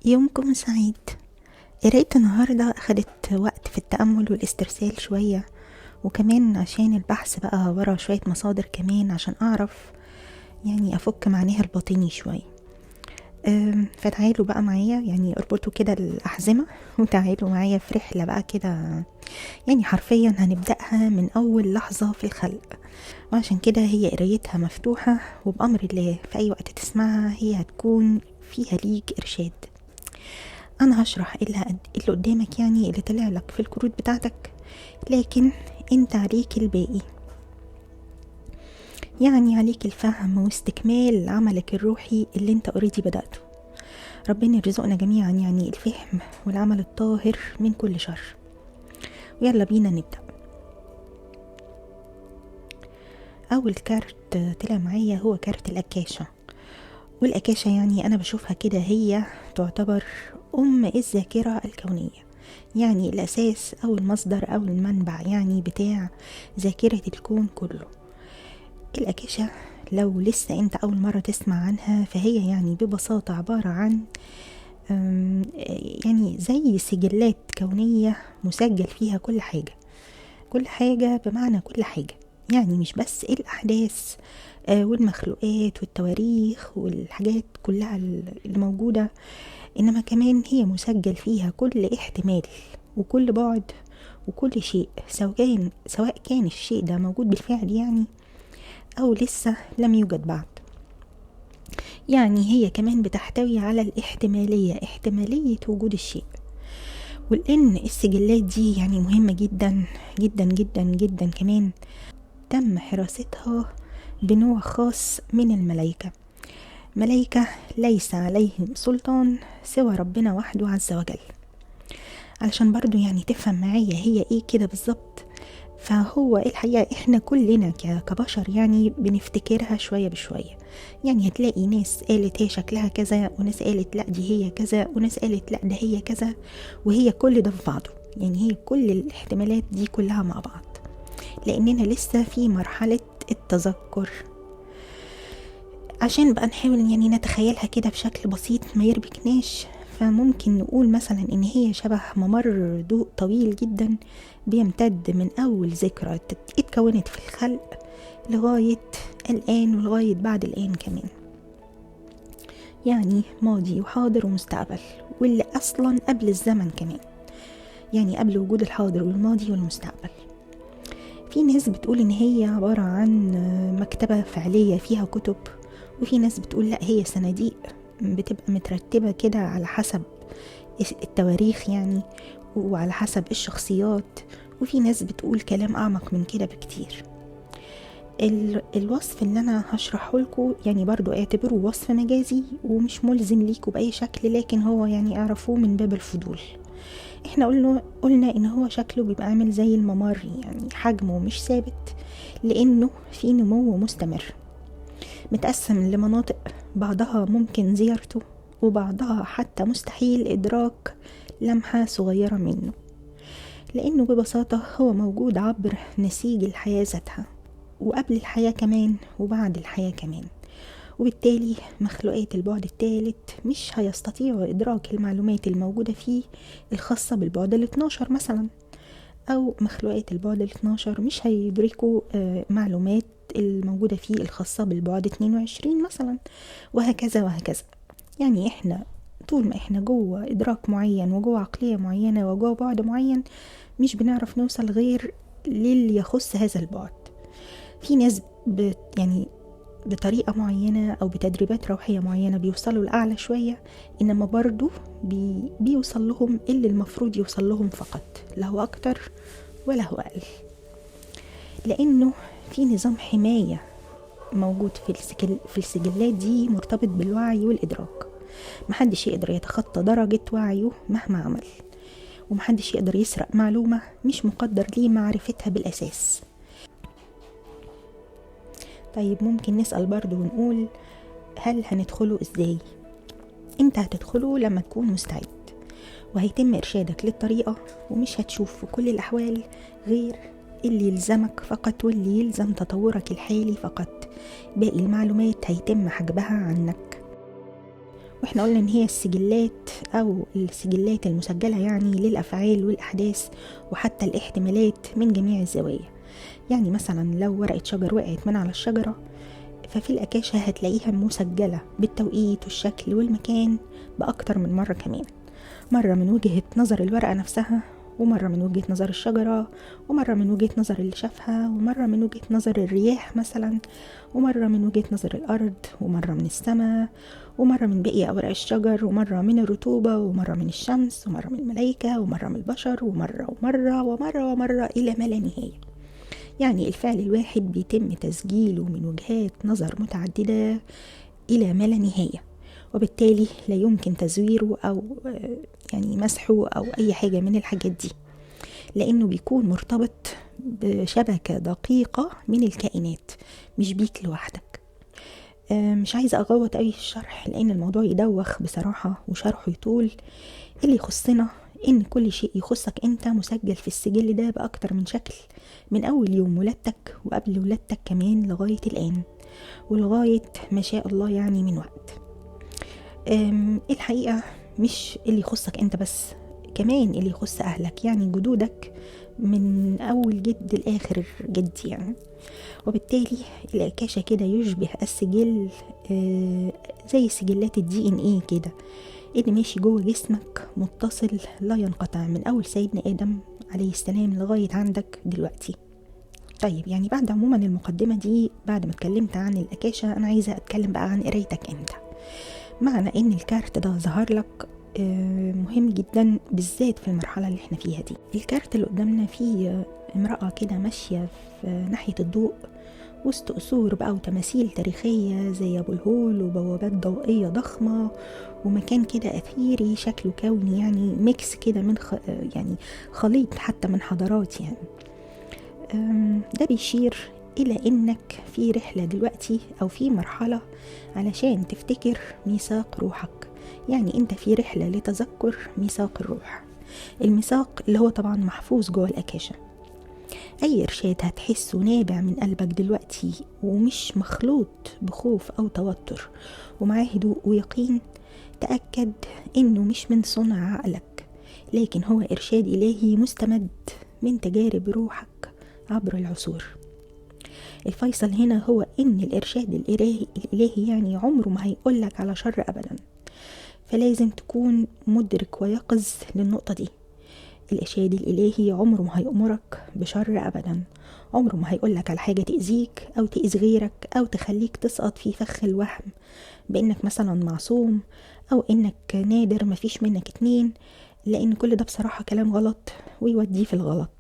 يومكم سعيد. قراية النهاردة أخدت وقت في التأمل والاسترسال شوية، وكمان عشان البحث بقى ورا شوية مصادر كمان عشان أعرف يعني أفك معناها الباطني شوية. فتعالوا بقى معايا، يعني اربطوا كده الأحزمة وتعالوا معايا في رحلة بقى كده، يعني حرفيا هنبدأها من أول لحظة في الخلق. وعشان كده هي قرايتها مفتوحة، وبأمر الله في أي وقت تسمعها هي هتكون فيها ليك إرشاد. انا هشرح اللي قدامك، يعني اللي طلع لك في الكروت بتاعتك، لكن انت عليك الباقي، يعني عليك الفهم واستكمال عملك الروحي اللي انت اوريدي بدأته. ربنا يرزقنا جميعا يعني الفهم والعمل الطاهر من كل شر. ويلا بينا نبدأ. اول كارت طلع معايا هو كارت الأكاشة. والأكاشة يعني انا بشوفها كده هي تعتبر الذاكرة الكونية، يعني الأساس أو المصدر أو المنبع يعني بتاع ذاكرة الكون كله. الأكاشة لو لسه أنت أول مرة تسمع عنها، فهي يعني ببساطة عبارة عن يعني زي سجلات كونية مسجل فيها كل حاجة. كل حاجة بمعنى كل حاجة، يعني مش بس الأحداث والمخلوقات والتواريخ والحاجات كلها الموجودة، إنما كمان هي مسجل فيها كل احتمال وكل بعد وكل شيء، سواء كان الشيء ده موجود بالفعل يعني أو لسه لم يوجد بعد. يعني هي كمان بتحتوي على الاحتمالية، احتمالية وجود الشيء. ولأن السجلات دي يعني مهمة جدا جدا جدا جدا، كمان تم حراستها بنوع خاص من الملائكة، ملائكة ليس عليهم سلطان سوى ربنا وحده عز وجل. علشان برضو يعني تفهم معايا هي ايه كده بالظبط، فهو الحقيقة احنا كلنا كبشر يعني بنفتكرها شوية بشوية. يعني هتلاقي ناس قالت هي شكلها كذا، وناس قالت لا دي هي كذا، وناس قالت لا ده هي كذا، وهي كل ده في بعضه. يعني هي كل الاحتمالات دي كلها مع بعض، لاننا لسه في مرحلة التذكر. عشان بقى نحاول يعني نتخيلها كده بشكل بسيط ما يربكناش، فممكن نقول مثلا ان هي شبه ممر ضوء طويل جدا بيمتد من اول ذكرى اتكونت في الخلق لغاية الآن ولغاية بعد الآن كمان، يعني ماضي وحاضر ومستقبل، واللي أصلا قبل الزمن كمان، يعني قبل وجود الحاضر والماضي والمستقبل. في ناس بتقول ان هي عبارة عن مكتبة فعلية فيها كتب، وفي ناس بتقول لا هي صناديق بتبقى مترتبة كده على حسب التواريخ يعني وعلى حسب الشخصيات، وفي ناس بتقول كلام أعمق من كده بكتير. الوصف اللي أنا هشرحه لكم يعني برضو اعتبروه وصف مجازي ومش ملزم ليكوا بأي شكل، لكن هو يعني اعرفوه من باب الفضول. احنا قلنا ان هو شكله بيبقى عامل زي الممر، يعني حجمه مش ثابت لانه في نمو مستمر، متقسم لمناطق بعضها ممكن زيارته وبعضها حتى مستحيل ادراك لمحة صغيرة منه، لانه ببساطة هو موجود عبر نسيج الحياة ذاتها، وقبل الحياة كمان وبعد الحياة كمان. وبالتالي مخلوقات البعد الثالث مش هيستطيعوا إدراك المعلومات الموجودة فيه الخاصة بالبعد 12 مثلا، أو مخلوقات البعد 12 مش هيدركوا معلومات الموجودة فيه الخاصة بالبعد 22 مثلا، وهكذا وهكذا. يعني احنا طول ما احنا جوه إدراك معين وجوه عقلية معينة وجوه بعد معين، مش بنعرف نوصل غير للي يخص هذا البعد. في ناس يعني بطريقة معينة أو بتدريبات روحية معينة بيوصلوا لأعلى شوية، إنما برضو بيوصل لهم اللي المفروض يوصل لهم فقط، لا هو أكتر ولا هو أقل، لأنه في نظام حماية موجود في السجلات دي مرتبط بالوعي والإدراك. محدش يقدر يتخطى درجة وعيه مهما عمل، ومحدش يقدر يسرق معلومة مش مقدر ليه معرفتها بالأساس. طيب ممكن نسأل برضو ونقول هل هندخله ازاي؟ انت هتدخله لما تكون مستعد، وهيتم ارشادك للطريقة، ومش هتشوف في كل الاحوال غير اللي يلزمك فقط واللي يلزم تطورك الحالي فقط. باقي المعلومات هيتم حجبها عنك. واحنا قلنا ان هي السجلات او السجلات المسجلة يعني للأفعال والأحداث وحتى الاحتمالات من جميع الزوايا. يعني مثلا لو ورقة شجر وقعت من على الشجرة، ففي الأكاشة هتلاقيها مسجلة بالتوقيت والشكل والمكان بأكتر من مرة كمان، مرة من وجهة نظر الورقة نفسها، ومرة من وجهة نظر الشجرة، ومرة من وجهة نظر اللي شافها، ومرة من وجهة نظر الرياح مثلا، ومرة من وجهة نظر الأرض، ومرة من السماء، ومرة من بقية أوراق الشجر، ومرة من الرطوبة، ومرة من الشمس، ومرة من الملائكة، ومرة من البشر، ومرة ومرة ومرة ومرة إلى ما لا نهاية. يعني الفعل الواحد بيتم تسجيله من وجهات نظر متعددة إلى ما لا نهاية، وبالتالي لا يمكن تزويره أو يعني مسحه أو أي حاجة من الحاجات دي، لأنه بيكون مرتبط بشبكة دقيقة من الكائنات، مش بيك لوحدك. مش عايزة أغوط أوي في الشرح لأن الموضوع يدوخ بصراحة وشرحه يطول. اللي يخصنا إن كل شيء يخصك أنت مسجل في السجل ده بأكتر من شكل، من أول يوم ولادتك وقبل ولادتك كمان لغاية الآن ولغاية ما شاء الله يعني من وقت. الحقيقة مش اللي يخصك أنت بس، كمان اللي يخص أهلك يعني جدودك من أول جد لآخر جد يعني. وبالتالي الأكاشة كده يشبه السجل زي سجلات الDNA كده اللي ماشي جوه جسمك متصل لا ينقطع من أول سيدنا آدم عليه السلام لغاية عندك دلوقتي. طيب يعني بعد عموما المقدمة دي، بعد ما اتكلمت عن الأكاشة، أنا عايزة أتكلم بقى عن قرايتك أنت. معنى إن الكارت ده ظهر لك مهم جدا بالذات في المرحلة اللي احنا فيها دي. الكارت اللي قدامنا فيه امرأة كده ماشية في ناحية الضوء وسط قصور بقى وتماثيل تاريخية زي أبو الهول وبوابات ضوئية ضخمة ومكان كده أثيري شكله كوني، يعني ميكس كده من يعني خليط حتى من حضارات يعني. ده بيشير إلى إنك في رحلة دلوقتي أو في مرحلة علشان تفتكر ميثاق روحك. يعني أنت في رحلة لتذكر ميثاق الروح، الميثاق اللي هو طبعا محفوظ جوه الأكاشة. أي إرشاد هتحسه نابع من قلبك دلوقتي ومش مخلوط بخوف أو توتر ومعاه هدوء ويقين، تأكد إنه مش من صنع عقلك، لكن هو إرشاد إلهي مستمد من تجارب روحك عبر العصور. الفيصل هنا هو إن الإرشاد الإلهي يعني عمره ما هيقولك على شر أبدا، فلازم تكون مدرك ويقظ للنقطة دي. الإرشاد الإلهي عمره ما هيأمرك بشر أبدا، عمره ما هيقولك على حاجة تأذيك أو تأذي غيرك أو تخليك تسقط في فخ الوهم بإنك مثلا معصوم أو إنك نادر مفيش منك اتنين، لأن كل ده بصراحة كلام غلط ويوديه في الغلط.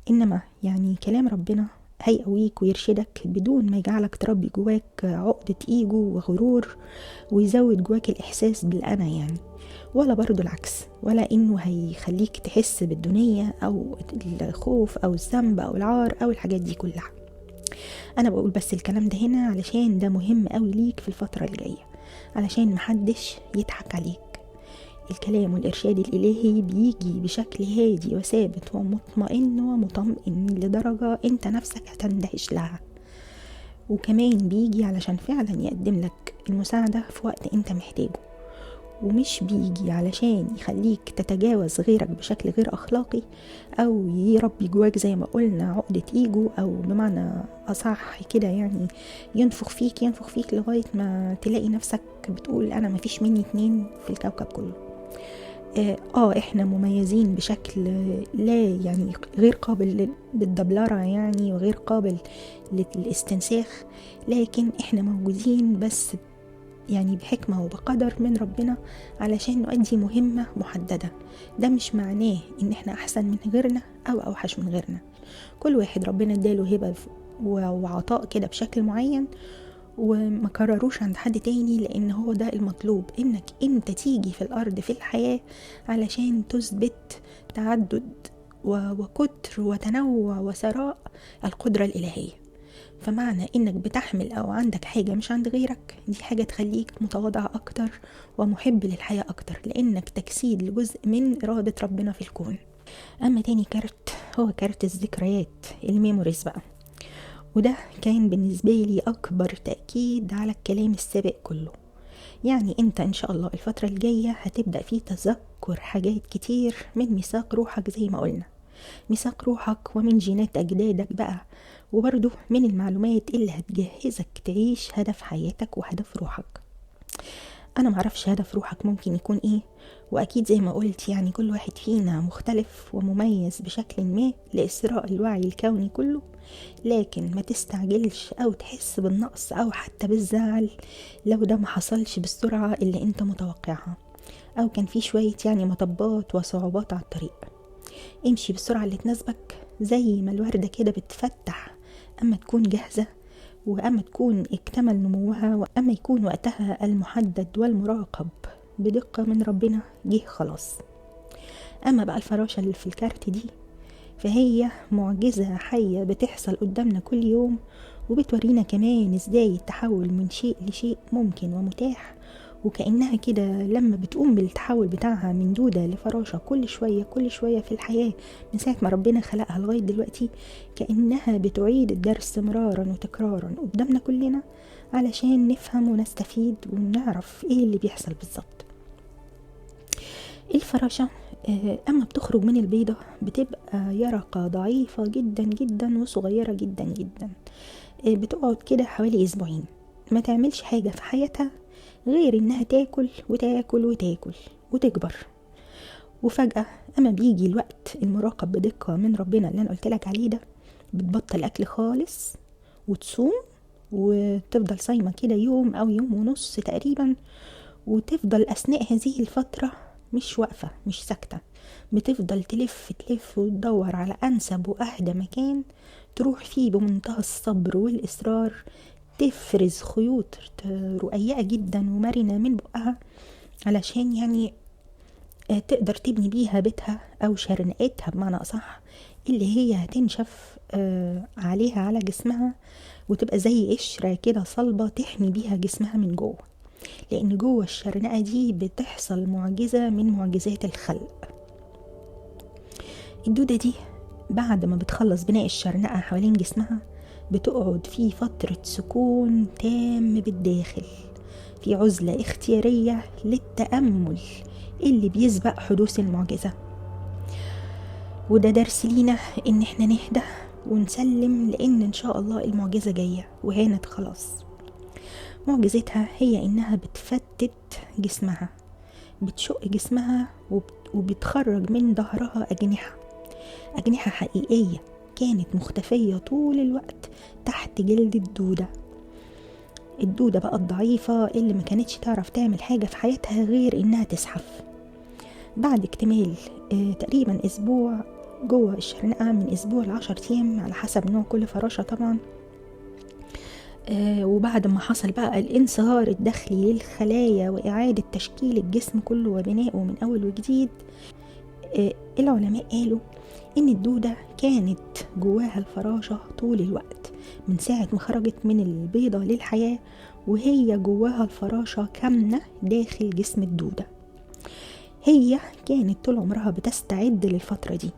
إنما يعني كلام ربنا هيقويك ويرشدك بدون ما يجعلك تربي جواك عقدة إيجو وغرور ويزود جواك الإحساس بالأنا يعني، ولا برضو العكس، ولا إنه هيخليك تحس بالدنيا أو الخوف أو الذنب أو العار أو الحاجات دي كلها. أنا بقول بس الكلام ده هنا علشان ده مهم قوي ليك في الفترة الجاية، علشان محدش يضحك عليك. الكلام والإرشاد الإلهي بيجي بشكل هادي وثابت ومطمئن ومطمئن لدرجة انت نفسك هتندهش لها، وكمان بيجي علشان فعلا يقدم لك المساعدة في وقت انت محتاجه، ومش بيجي علشان يخليك تتجاوز غيرك بشكل غير أخلاقي أو يربي جواك زي ما قلنا عقدة إيجو، أو بمعنى أصح كده يعني ينفخ فيك لغاية ما تلاقي نفسك بتقول أنا مفيش مني اتنين في الكوكب كله. احنا مميزين بشكل لا يعني غير قابل للدبلرة يعني وغير قابل للاستنساخ، لكن احنا موجودين بس يعني بحكمة وبقدر من ربنا علشان نؤدي مهمة محددة. ده مش معناه ان احنا احسن من غيرنا او اوحش من غيرنا، كل واحد ربنا اداله هبة وعطاء كده بشكل معين وما كرروش عند حد تاني، لان هو ده المطلوب، انك انت تيجي في الارض في الحياة علشان تثبت تعدد وكتر وتنوع وثراء القدرة الالهية. فمعنى انك بتحمل او عندك حاجة مش عند غيرك، دي حاجة تخليك متواضع اكتر ومحب للحياة اكتر، لانك تجسيد لجزء من ارادة ربنا في الكون. اما تاني كارت هو كارت الذكريات، الميموريز بقى، وده كان بالنسبة لي اكبر تأكيد على الكلام السابق كله. يعني انت ان شاء الله الفترة الجاية هتبدأ في تذكر حاجات كتير من ميثاق روحك زي ما قلنا، ميثاق روحك ومن جينات أجدادك بقى، وبرضه من المعلومات اللي هتجهزك تعيش هدف حياتك وهدف روحك. أنا معرفش هدف روحك ممكن يكون إيه، وأكيد زي ما قلت يعني كل واحد فينا مختلف ومميز بشكل ما لإسراء الوعي الكوني كله، لكن ما تستعجلش أو تحس بالنقص أو حتى بالزعل لو ده ما حصلش بالسرعة اللي أنت متوقعها، أو كان في شوية يعني مطبات وصعوبات على الطريق. امشي بالسرعة اللي تناسبك، زي ما الوردة كده بتفتح أما تكون جاهزة، وأما تكون اكتمل نموها، وأما يكون وقتها المحدد والمراقب بدقة من ربنا جه خلاص. أما بقى الفراشة اللي في الكارت دي فهي معجزة حية بتحصل قدامنا كل يوم، وبتورينا كمان ازاي التحول من شيء لشيء ممكن ومتاح، وكأنها كده لما بتقوم بالتحول بتاعها من دودة لفراشة كل شوية كل شوية في الحياة من ساعة ما ربنا خلقها لغاية دلوقتي، كأنها بتعيد الدرس مرارا وتكرارا قدامنا كلنا علشان نفهم ونستفيد ونعرف ايه اللي بيحصل بالظبط. الفراشة أما بتخرج من البيضة بتبقى يرقة ضعيفة جدا جدا وصغيرة جدا جدا، بتقعد كده حوالي أسبوعين ما تعملش حاجة في حياتها غير إنها تاكل وتاكل وتاكل وتكبر. وفجأة أما بيجي الوقت المراقب بدقة من ربنا اللي أنا قلتلك عليه ده، بتبطل أكل خالص وتصوم، وتفضل صايمة كده يوم أو يوم ونص تقريبا، وتفضل أثناء هذه الفترة مش واقفة مش ساكتة، بتفضل تلف وتدور على أنسب وأهدى مكان تروح فيه بمنتهى الصبر والإصرار، تفرز خيوط رقيقة جدا ومرنة من بقها علشان يعني تقدر تبني بيها بيتها أو شرنقتها بمعنى أصح، اللي هي هتنشف عليها على جسمها وتبقى زي قشرة كده صلبة تحمي بيها جسمها من جوه، لأن جوه الشرنقة دي بتحصل معجزة من معجزات الخلق. الدودة دي بعد ما بتخلص بناء الشرنقة حوالين جسمها بتقعد في فترة سكون تام بالداخل، في عزلة اختيارية للتأمل اللي بيسبق حدوث المعجزة. وده درس لينا ان احنا نهدى ونسلم، لان ان شاء الله المعجزة جاية وهانت خلاص. معجزتها هي انها بتفتت جسمها، بتشق جسمها وبتخرج من ظهرها أجنحة حقيقية كانت مختفية طول الوقت تحت جلد الدودة بقى الضعيفة اللي ما كانتش تعرف تعمل حاجة في حياتها غير إنها تزحف. بعد اكتمال تقريبا أسبوع جوه الشرنقة، من أسبوع ل10 أيام على حسب نوع كل فراشة طبعا، وبعد ما حصل بقى الانصهار الداخلي للخلايا وإعادة تشكيل الجسم كله وبنائه من أول وجديد، العلماء قالوا إن الدودة كانت جواها الفراشة طول الوقت من ساعة ما خرجت من البيضة للحياة، وهي جواها الفراشة كامنة داخل جسم الدودة. هي كانت طول عمرها بتستعد للفترة دي،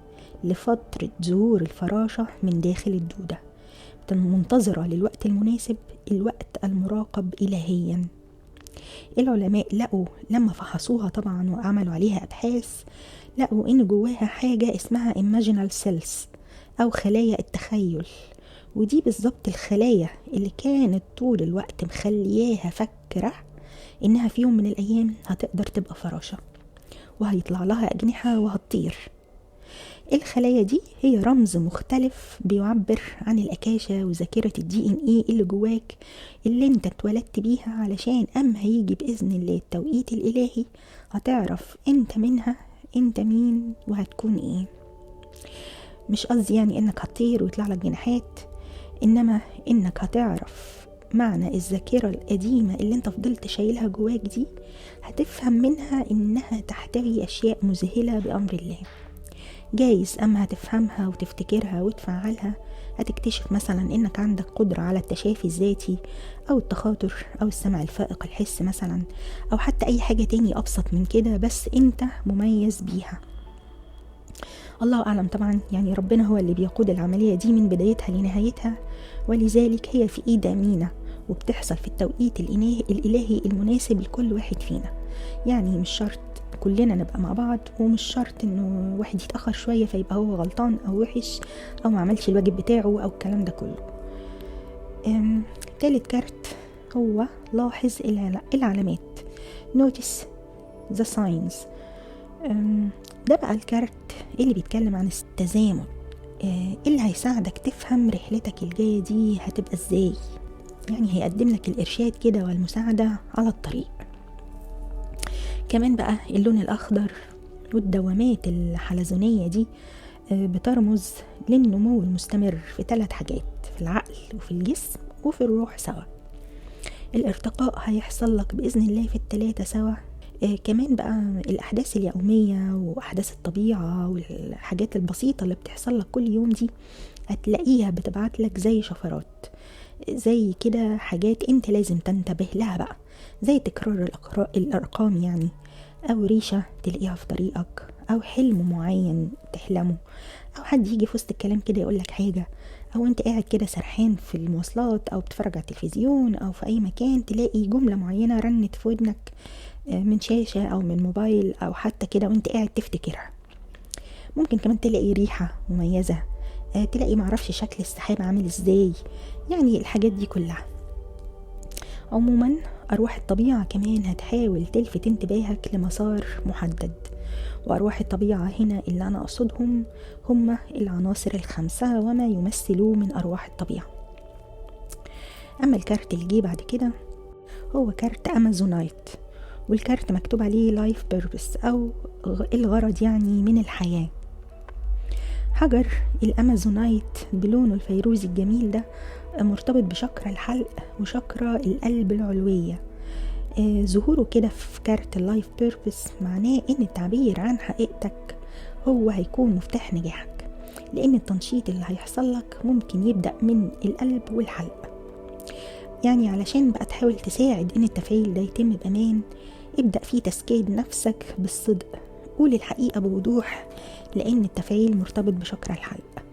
لفترة ظهور الفراشة من داخل الدودة، منتظرة للوقت المناسب، الوقت المراقب إلهيا. العلماء لقوا لما فحصوها طبعا وعملوا عليها أبحاث، لقوا إن جواها حاجة اسمها imaginal cells أو خلايا التخيل، ودي بالظبط الخلايا اللي كانت طول الوقت مخلياها فكرة إنها في يوم من الأيام هتقدر تبقى فراشة وهيطلع لها أجنحة وهتطير. الخلايا دي هي رمز مختلف بيعبر عن الأكاشة وذاكرة الDNA اللي جواك، اللي انت اتولدت بيها، علشان أما هيجي بإذن الله التوقيت الإلهي هتعرف انت منها انت مين وهتكون ايه. مش قصدي يعني انك هتطير ويطلع لك جناحات، انما انك هتعرف معنى الذاكرة القديمة اللي انت فضلت شايلها جواك دي، هتفهم منها انها تحتوي اشياء مذهلة بأمر الله. جايز اما هتفهمها وتفتكرها وتفعلها هتكتشف مثلا انك عندك قدرة على التشافي الذاتي او التخاطر او السمع الفائق الحس مثلا، او حتى اي حاجة تاني ابسط من كده بس انت مميز بيها. الله اعلم طبعا، يعني ربنا هو اللي بيقود العملية دي من بدايتها لنهايتها، ولذلك هي في ايد امينة وبتحصل في التوقيت الإلهي المناسب لكل واحد فينا. يعني مش شرط كلنا نبقى مع بعض، ومش شرط انه واحد يتأخر شوية فيبقى هو غلطان او وحش او ما عملش الواجب بتاعه او الكلام ده كله. تالت كارت هو لاحظ العلامات، notice the signs. ده بقى الكارت اللي بيتكلم عن التزامن، اللي هيساعدك تفهم رحلتك الجاية دي هتبقى ازاي. يعني هيقدم لك الإرشاد كده والمساعدة على الطريق. كمان بقى اللون الأخضر والدوامات الحلزونية دي بترمز للنمو المستمر في 3 حاجات، في العقل وفي الجسم وفي الروح سوا. الارتقاء هيحصل لك بإذن الله في ال3 سوا. كمان بقى الأحداث اليومية وأحداث الطبيعة والحاجات البسيطة اللي بتحصل لك كل يوم دي هتلاقيها بتبعت لك زي شفرات، زي كده حاجات انت لازم تنتبه لها بقى، زي تكرار الأرقام يعني، أو ريشة تلاقيها في طريقك، أو حلم معين تحلمه، أو حد يجي في وسط الكلام كده يقولك حاجة، أو انت قاعد كده سرحان في المواصلات أو بتتفرج على التلفزيون أو في أي مكان تلاقي جملة معينة رنت في ودنك من شاشة أو من موبايل، أو حتى كده وانت قاعد تفتكرها. ممكن كمان تلاقي ريحة مميزة، تلاقي معرفش شكل السحاب عامل ازاي، يعني الحاجات دي كلها. عموما أرواح الطبيعة كمان هتحاول تلفت انتباهك لمسار محدد، وأرواح الطبيعة هنا اللي أنا أقصدهم هم العناصر ال5 وما يمثلوه من أرواح الطبيعة. أما الكارت اللي جه بعد كده هو كارت أمازونايت، والكارت مكتوب عليه لايف بيربس أو الغرض يعني من الحياة. حجر الأمازونايت بلونه الفيروزي الجميل ده مرتبط بشكرة الحلق وشكرة القلب العلوية. ظهوره كده في كارت اللايف بيربس معناه ان التعبير عن حقيقتك هو هيكون مفتاح نجاحك، لان التنشيط اللي هيحصل لك ممكن يبدأ من القلب والحلق. يعني علشان بقى تحاول تساعد ان التفعيل ده يتم بأمان، ابدأ فيه تسكيد نفسك بالصدق، قول الحقيقة بوضوح لان التفعيل مرتبط بشكرة الحلق.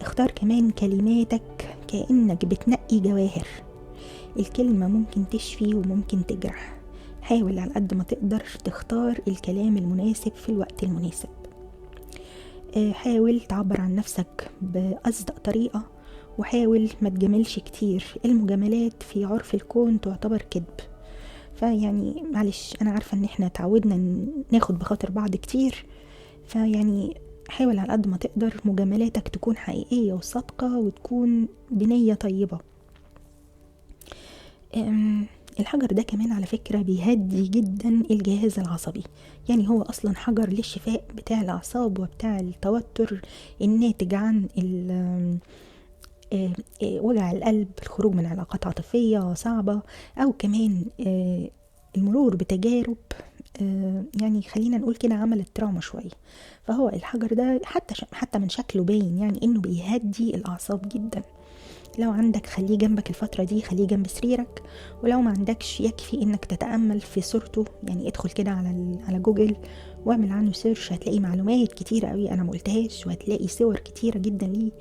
اختار كمان كلماتك كأنك بتنقي جواهر، الكلمة ممكن تشفي وممكن تجرح. حاول على قد ما تقدر تختار الكلام المناسب في الوقت المناسب. حاول تعبر عن نفسك بأصدق طريقة، وحاول ما تجاملش كتير، المجاملات في عرف الكون تعتبر كذب. فيعني معلش أنا عارفة ان احنا تعودنا ناخد بخاطر بعض كتير، فيعني حاول على قد ما تقدر مجاملاتك تكون حقيقية وصادقة وتكون بنية طيبة. الحجر ده كمان على فكرة بيهدي جدا الجهاز العصبي، يعني هو أصلا حجر للشفاء بتاع الأعصاب وبتاع التوتر الناتج عن وجع القلب، الخروج من علاقات عاطفية صعبة، أو كمان المرور بتجارب يعني خلينا نقول كده عملت تراuma شوية. فهو الحجر ده حتى من شكله باين يعني إنه بيهدي الأعصاب جدا. لو عندك خليه جنبك الفترة دي، خليه جنب سريرك، ولو ما عندكش يكفي انك تتأمل في صورته، يعني ادخل كده على جوجل واعمل عنه سيرش، هتلاقي معلومات كتيرة قوي انا مقلتهاش، وهتلاقي صور كتيرة جدا ليه.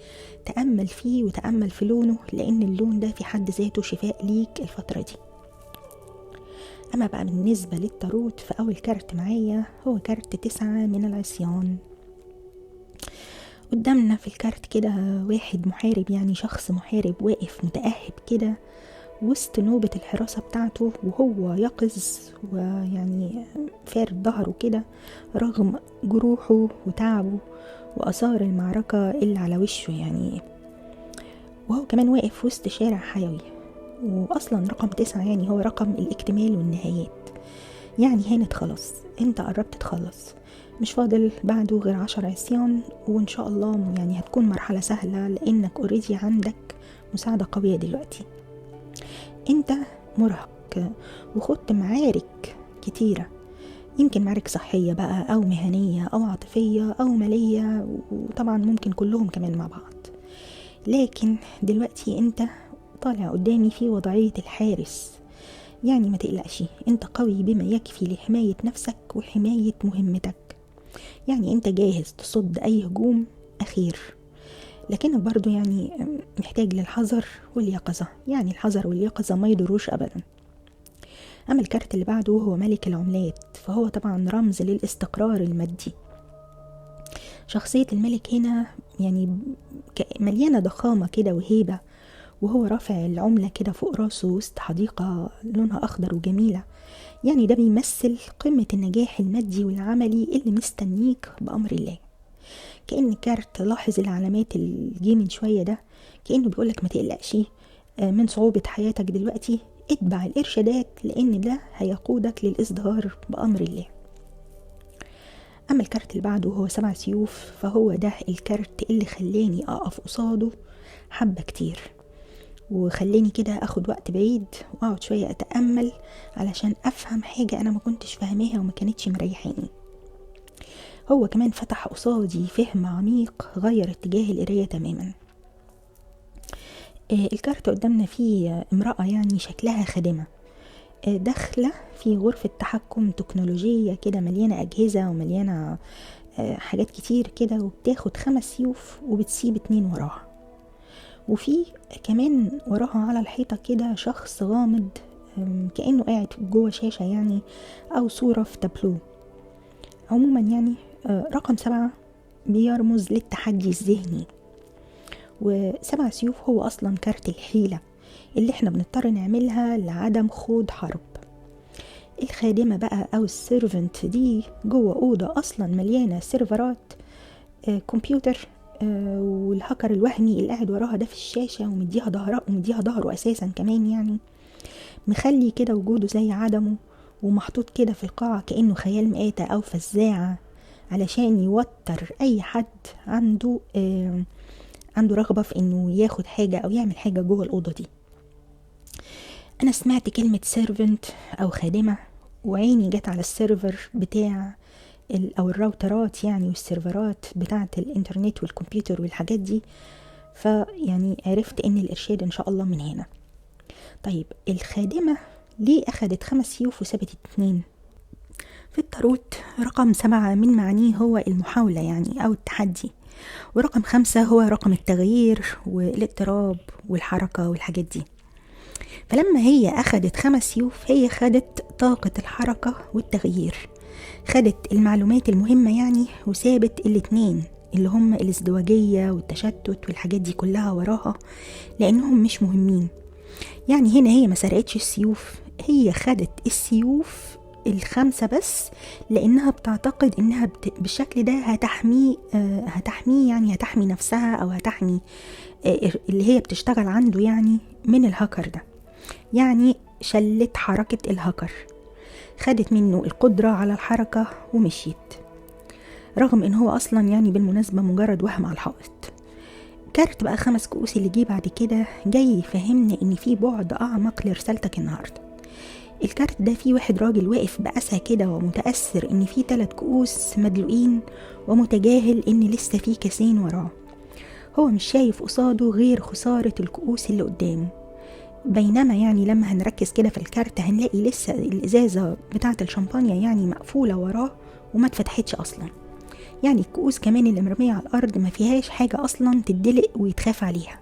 تأمل فيه وتأمل في لونه، لان اللون ده في حد ذاته شفاء ليك الفترة دي. اما بقى بالنسبة للتاروت، فاول كارت معايا هو كارت 9 من العصيان. قدامنا في الكارت كده واحد محارب، يعني شخص محارب واقف متأهب كده وسط نوبة الحراسة بتاعته، وهو يقظ ويعني فارد ظهره كده رغم جروحه وتعبه وآثار المعركة اللي على وشه يعني. وهو كمان واقف وسط شارع حيوي، وأصلا رقم 9 يعني هو رقم الاكتمال والنهايات. يعني هانت خلاص، انت قربت تخلص، مش فاضل بعده غير 10 عصيان، وان شاء الله يعني هتكون مرحلة سهلة لانك اوريدي عندك مساعدة قوية دلوقتي. انت مرهق وخدت معارك كتيرة، يمكن معارك صحية بقى او مهنية او عاطفية او مالية، وطبعا ممكن كلهم كمان مع بعض. لكن دلوقتي انت طالع قدامي في وضعية الحارس، يعني ما تقلقش، انت قوي بما يكفي لحماية نفسك وحماية مهمتك. يعني انت جاهز تصد اي هجوم اخير. لكنك برضو يعني محتاج للحذر واليقظة، يعني الحذر واليقظة ما يضروش أبدا. أما الكارت اللي بعده هو ملك العملات، فهو طبعا رمز للاستقرار المادي. شخصية الملك هنا يعني مليانة ضخامة كده وهيبة، وهو رافع العملة كده فوق راسه وسط حديقة لونها أخضر وجميلة. يعني ده بيمثل قمة النجاح المادي والعملي اللي مستنيك بأمر الله. كأن كارت، لاحظ العلامات الجي من شوية ده، كأنه بيقولك ما تقلقش من صعوبة حياتك دلوقتي، اتبع الإرشادات لأن ده هيقودك للإصدار بأمر الله. أما الكارت اللي بعده هو 7 سيوف، فهو ده الكارت اللي خلاني أقف قصاده حبة كتير، وخلاني كده أخد وقت بعيد وأقعد شوية أتأمل علشان أفهم حاجة أنا ما كنتش فاهماها وما كانتش مريحاني. هو كمان فتح قصادي فهم عميق غير اتجاه القراية تماما. الكارت قدامنا فيه امرأة يعني شكلها خادمة، داخلة في غرفة تحكم تكنولوجية كده مليانة أجهزة ومليانة حاجات كتير كده، وبتاخد 5 سيوف وبتسيب 2 وراها. وفي كمان وراها على الحيطة كده شخص غامض، كأنه قاعد جوه شاشة يعني أو صورة في تابلو. عموما يعني رقم 7 بيرمز للتحدي الذهني، و7 سيوف هو أصلا كارت الحيلة اللي احنا بنضطر نعملها لعدم خوض حرب. الخادمة بقى أو السيرفنت دي جوه أوضة أصلا مليانة سيرفرات كمبيوتر، والهاكر الوهمي اللي قاعد وراها ده في الشاشة ومديها ظهره أساسا كمان، يعني مخلي كده وجوده زي عدمه، ومحطوط كده في القاعة كأنه خيال مآتة أو فزاعة علشان يوتر أي حد عنده رغبة في إنه ياخد حاجة أو يعمل حاجة جوه الأوضة دي. أنا سمعت كلمة سيرفنت أو خادمة وعيني جت على السيرفر بتاع أو الراوترات يعني والسيرفرات بتاعة الإنترنت والكمبيوتر والحاجات دي، فيعني عرفت إن الإرشاد إن شاء الله من هنا. طيب الخادمة ليه أخدت 5 سيوف وسابت 2؟ في التاروت رقم 7 من معانيه هو المحاولة يعني أو التحدي، ورقم 5 هو رقم التغيير والاضطراب والحركة والحاجات دي. فلما هي أخدت 5 سيوف هي خدت طاقة الحركة والتغيير، خدت المعلومات المهمة يعني، وسابت 2 اللي هم الازدواجية والتشتت والحاجات دي كلها وراها لأنهم مش مهمين. يعني هنا هي ما سرقتش السيوف، هي خدت السيوف 5 بس لأنها بتعتقد إنها بالشكل ده هتحمي يعني هتحمي نفسها أو هتحمي اللي هي بتشتغل عنده يعني من الهاكر ده. يعني شلت حركة الهاكر، خدت منه القدرة على الحركة ومشيت، رغم إن هو أصلا يعني بالمناسبة مجرد وهم على الحائط. كارت بقى 5 كؤوس اللي جه بعد كده جاي يفهمنا إن في بعد أعمق لرسالتك النهاردة. الكارت ده فيه واحد راجل واقف بأسى كده ومتأثر إن فيه 3 كؤوس مدلوقين، ومتجاهل إن لسه فيه كاسين وراه. هو مش شايف قصاده غير خسارة الكؤوس اللي قدامه، بينما يعني لما هنركز كده في الكارت هنلاقي لسه الإزازة بتاعة الشامبانيا يعني مقفولة وراه وما اتفتحتش أصلا. يعني الكؤوس كمان اللي مرمية على الأرض ما فيهاش حاجة أصلا تدلق ويتخاف عليها.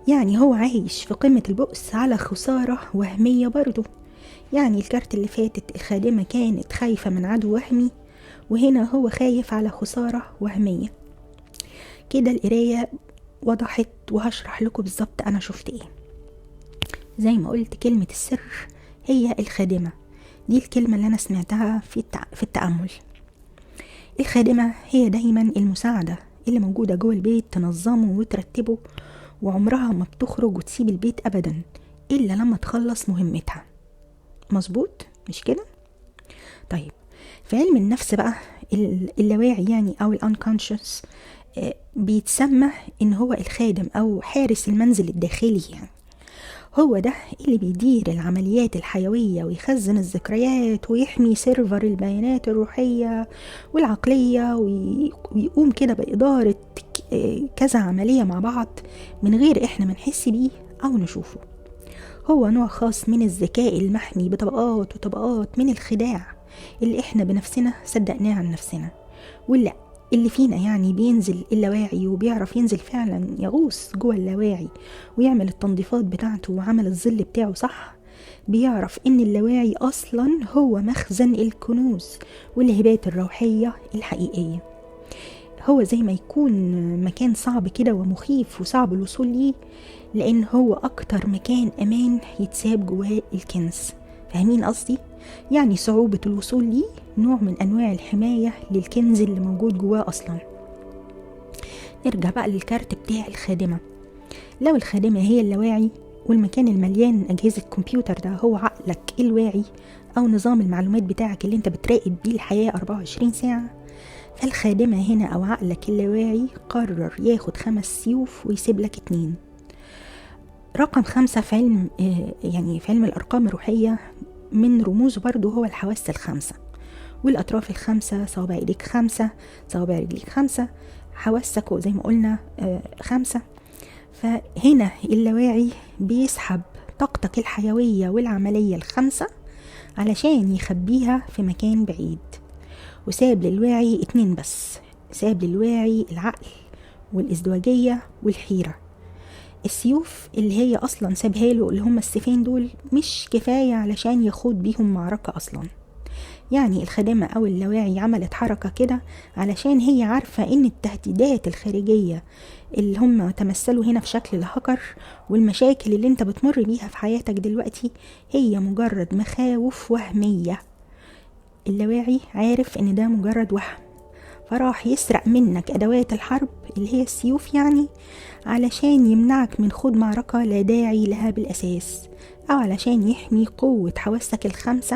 يعني هو عايش في قمة البؤس على خسارة وهمية برضه. يعني الكارت اللي فاتت الخادمة كانت خايفة من عدو وهمي، وهنا هو خايف على خسارة وهمية. كده القراية وضحت، وهشرح لكم بالظبط أنا شفت إيه. زي ما قلت كلمة السر هي الخادمة، دي الكلمة اللي أنا سمعتها في التأمل. الخادمة هي دايما المساعدة اللي موجودة جوه البيت، تنظمه وترتبه، وعمرها ما بتخرج وتسيب البيت أبدا إلا لما تخلص مهمتها. مظبوط مش كده؟ طيب في علم النفس بقى اللاواعي يعني أو الانكونشس بيتسمى إن هو الخادم أو حارس المنزل الداخلي. يعني هو ده اللي بيدير العمليات الحيوية ويخزن الذكريات ويحمي سيرفر البيانات الروحية والعقلية، ويقوم كده بإدارة كذا عملية مع بعض من غير إحنا منحس بيه أو نشوفه. هو نوع خاص من الذكاء المحمي بطبقات وطبقات من الخداع اللي إحنا بنفسنا صدقناه عن نفسنا، واللي اللي فينا يعني بينزل اللاواعي وبيعرف ينزل فعلا يغوص جوه اللاواعي ويعمل التنظيفات بتاعته وعمل الظل بتاعه صح، بيعرف ان اللاواعي اصلا هو مخزن الكنوز والهبات الروحية الحقيقية. هو زي ما يكون مكان صعب كده ومخيف وصعب الوصول ليه، لان هو اكتر مكان امان يتساب جواه الكنز. فاهمين قصدي؟ يعني صعوبة الوصول ليه نوع من انواع الحماية للكنز اللي موجود جواه اصلا. نرجع بقى للكارت بتاع الخادمة. لو الخادمة هي اللاواعي والمكان المليان اجهزة كمبيوتر ده هو عقلك الواعي او نظام المعلومات بتاعك اللي انت بتراقب بيه الحياة 24 ساعة، فالخادمة هنا او عقلك اللاواعي قرر ياخد 5 سيوف ويسيب لك 2. رقم 5 في علم يعني في علم الارقام الروحية من رموزه برضو هو الحواس ال5 والاطراف ال5، صوابع ايديك 5، صوابع رجليك 5، حواسك زي ما قلنا 5. فهنا اللاواعي بيسحب طاقتك الحيوية والعملية ال5 علشان يخبيها في مكان بعيد، وساب للواعي 2 بس. ساب للواعي العقل والازدواجية والحيرة. السيوف اللي هي اصلا سابها له اللي هم السيفين دول مش كفاية علشان يخوض بيهم معركة اصلا. يعني الخادمة او اللاواعي عملت حركة كده علشان هي عارفة ان التهديدات الخارجية اللي هم تمثلوا هنا في شكل الهكر والمشاكل اللي انت بتمر بيها في حياتك دلوقتي هي مجرد مخاوف وهمية. اللاواعي عارف ان ده مجرد وهم، فراح يسرق منك ادوات الحرب اللي هي السيوف يعني علشان يمنعك من خوض معركة لا داعي لها بالاساس، او علشان يحمي قوة حواسك ال5.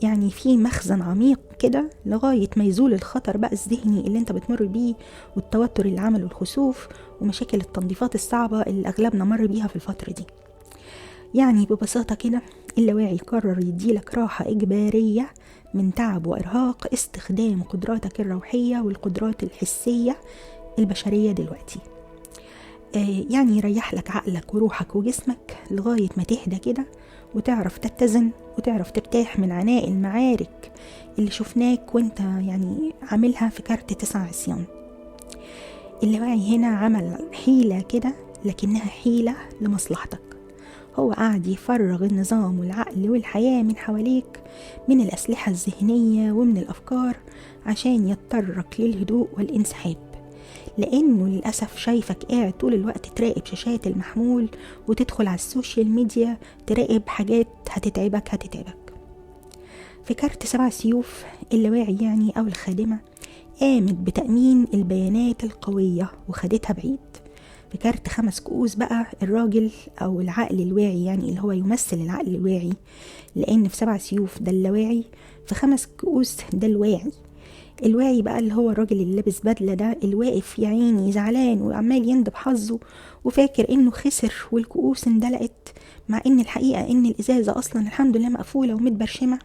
يعني في مخزن عميق كده لغاية ما يزول الخطر بقى الذهني اللي انت بتمر بيه والتوتر اللي عمله الخسوف ومشاكل التنظيفات الصعبة اللي اغلبنا مر بيها في الفترة دي. يعني ببساطة كده اللاواعي قرر يديلك راحة إجبارية من تعب وإرهاق استخدام قدراتك الروحية والقدرات الحسية البشرية دلوقتي. يعني يريح لك عقلك وروحك وجسمك لغاية ما تهدى كده وتعرف تتزن وتعرف ترتاح من عناء المعارك اللي شفناك وانت يعني عاملها في كارت 9 عصيان. اللاواعي هنا عمل حيلة كده لكنها حيلة لمصلحتك. هو قاعد يفرغ النظام والعقل والحياة من حواليك من الأسلحة الذهنية ومن الأفكار عشان يضطرك للهدوء والانسحاب، لأنه للأسف شايفك قاعد طول الوقت تراقب شاشات المحمول وتدخل على السوشيال ميديا تراقب حاجات هتتعبك. في كارت 7 سيوف اللاواعي يعني أو الخادمة قامت بتأمين البيانات القوية وخدتها بعيد. في كارت 5 كؤوس بقى الراجل أو العقل الواعي يعني اللي هو يمثل العقل الواعي، لأن في 7 سيوف ده اللاواعي، في 5 كؤوس ده الواعي. الواعي بقى اللي هو الراجل اللي لابس بدلة ده الواقف يا عيني زعلان وعمال يندب حظه وفاكر انه خسر والكؤوس اندلقت، مع ان الحقيقة ان الازازة اصلا الحمد لله مقفولة ومتبرشمة.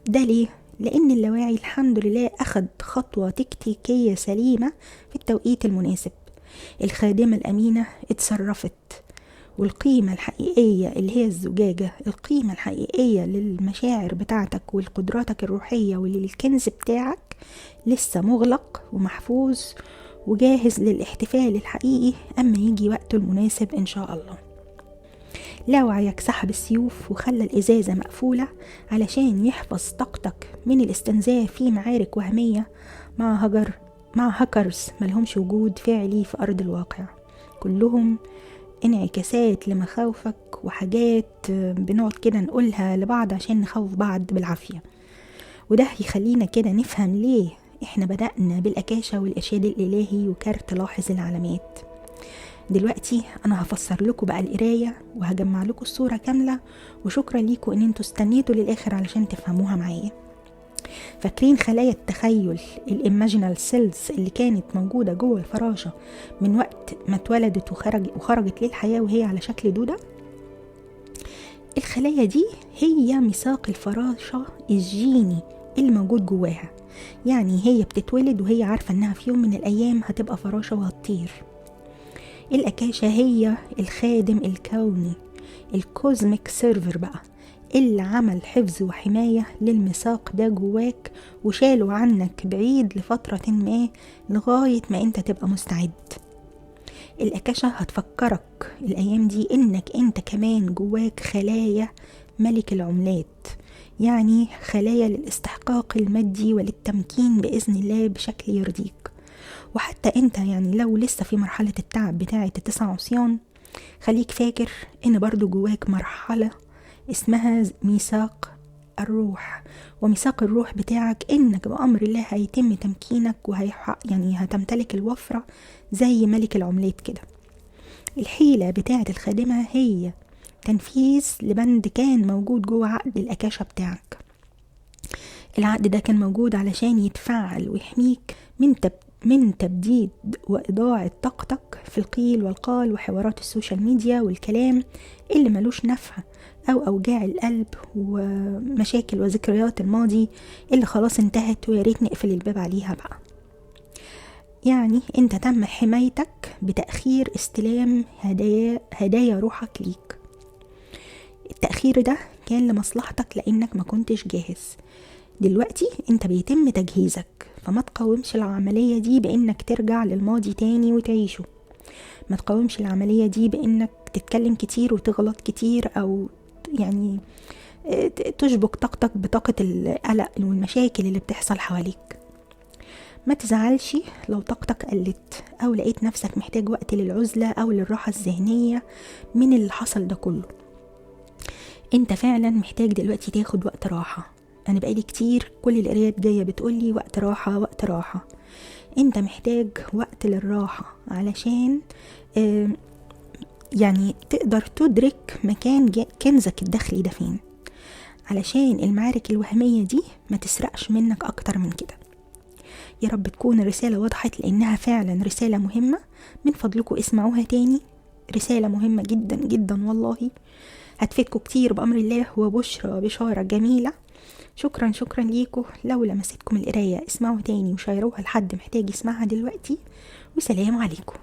ده ليه؟ لان اللاواعي الحمد لله اخد خطوة تكتيكية سليمة في التوقيت المناسب. الخادمة الامينة اتصرفت، والقيمة الحقيقية اللي هي الزجاجة، القيمة الحقيقية للمشاعر بتاعتك والقدراتك الروحية وللكنز بتاعك لسه مغلق ومحفوظ وجاهز للاحتفال الحقيقي أما يجي وقته المناسب إن شاء الله. لا وعيك سحب السيوف وخلى الإزازة مقفولة علشان يحفظ طاقتك من الاستنزاف في معارك وهمية مع هاكرز ملهمش وجود فعلي في أرض الواقع، كلهم انعكاسات لمخاوفك وحاجات بنقعد كده نقولها لبعض عشان نخوف بعض بالعافية. وده يخلينا كده نفهم ليه احنا بدأنا بالأكاشة والإرشاد الإلهي وكارت لاحظ العلامات. دلوقتي أنا هفسر لكم بقى القراية وهجمع لكم الصورة كاملة، وشكرا ليكم ان انتوا استنيتوا للآخر علشان تفهموها معايا. فاكرين خلايا التخيل الإيماجينال سيلز اللي كانت موجودة جوه الفراشة من وقت ما اتولدت وخرجت للحياة وهي على شكل دودة؟ الخلايا دي هي ميثاق الفراشة الجيني اللي موجود جواها. يعني هي بتتولد وهي عارفة انها في يوم من الأيام هتبقى فراشة وهتطير. الأكاشة هي الخادم الكوني، الكوزميك سيرفر بقى اللي عمل حفظ وحماية للميثاق ده جواك وشاله عنك بعيد لفترة ما لغاية ما انت تبقى مستعد. الأكاشة هتفكرك الأيام دي إنك أنت كمان جواك خلايا ملك العملات، يعني خلايا للاستحقاق المادي وللتمكين بإذن الله بشكل يرضيك. وحتى أنت يعني لو لسه في مرحلة التعب بتاعة التسع عصيان، خليك فاكر إن برضو جواك مرحلة اسمها ميثاق الروح. وميثاق الروح بتاعك إنك بأمر الله هيتم تمكينك يعني هتمتلك الوفرة زي ملك العملات كده. الحيلة بتاعة الخادمة هي تنفيذ لبند كان موجود جوه عقد الأكاشة بتاعك. العقد ده كان موجود علشان يتفعل ويحميك من تبديد وإضاعة طاقتك في القيل والقال وحوارات السوشيال ميديا والكلام اللي ملوش نفع، أو أوجاع القلب ومشاكل وذكريات الماضي اللي خلاص انتهت وياريت نقفل الباب عليها بقى. يعني انت تم حمايتك بتأخير استلام هدايا روحك ليك. التأخير ده كان لمصلحتك لأنك ما كنتش جاهز. دلوقتي انت بيتم تجهيزك، فما تقاومش العملية دي بانك ترجع للماضي تاني وتعيشه. ما تقاومش العملية دي بانك تتكلم كتير وتغلط كتير، او يعني تشبك طاقتك بطاقة القلق والمشاكل اللي بتحصل حواليك. ما تزعلش لو طاقتك قلت او لقيت نفسك محتاج وقت للعزلة او للراحة الذهنية من اللي حصل ده كله. انت فعلا محتاج دلوقتي تاخد وقت راحة. انا بقالي كتير كل القرايات جاية بتقولي وقت راحة وقت راحة. انت محتاج وقت للراحة علشان يعني تقدر تدرك مكان كنزك الداخلي ده فين، علشان المعارك الوهمية دي ما تسرقش منك اكتر من كده. يا رب تكون الرسالة وضحت، لانها فعلا رسالة مهمة. من فضلكم اسمعوها تاني، رسالة مهمة جدا جدا والله، هتفيدكم كتير بأمر الله، بشارة جميلة. شكرا ليكم. لو لمستكم القراية اسمعوا تاني وشيروها لحد محتاج يسمعها دلوقتي، وسلام عليكم.